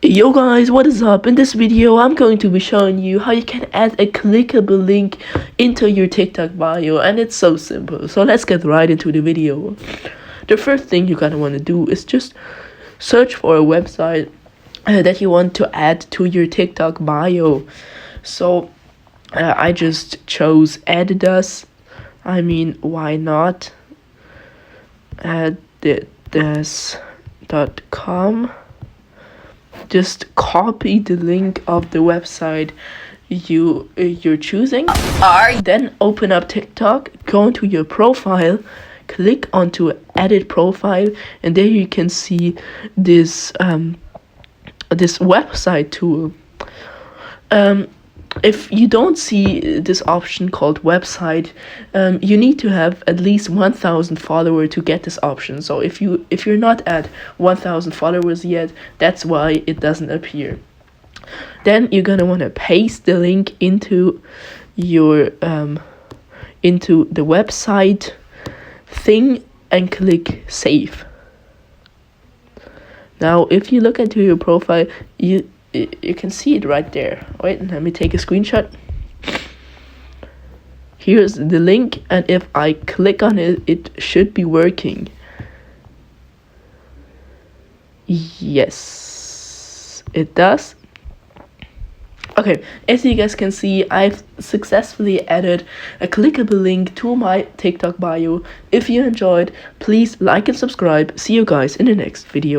Yo guys, what is up? In this video I'm going to be showing you how you can add a clickable link into your TikTok bio, and it's so simple. So let's get right into the video. The first thing you're gonna want to do is just search for a website that you want to add to your TikTok bio. So I just chose Adidas. I mean, why not? Adidas.com. Just copy the link of the website you're choosing. Then open up TikTok, go into your profile, click onto edit profile, and there you can see this this website tool. If you don't see this option called website, you need to have at least 1,000 followers to get this option. So if you're not at 1,000 followers yet, that's why it doesn't appear. Then you're gonna want to paste the link into your into the website thing and click save. Now if you look into your profile, you can see it right there. Wait, let me take a screenshot. Here's the link, and if I click on it, it should be working. Yes, it does. Okay, as you guys can see, I've successfully added a clickable link to my TikTok bio. If you enjoyed, please like and subscribe. See you guys in the next video.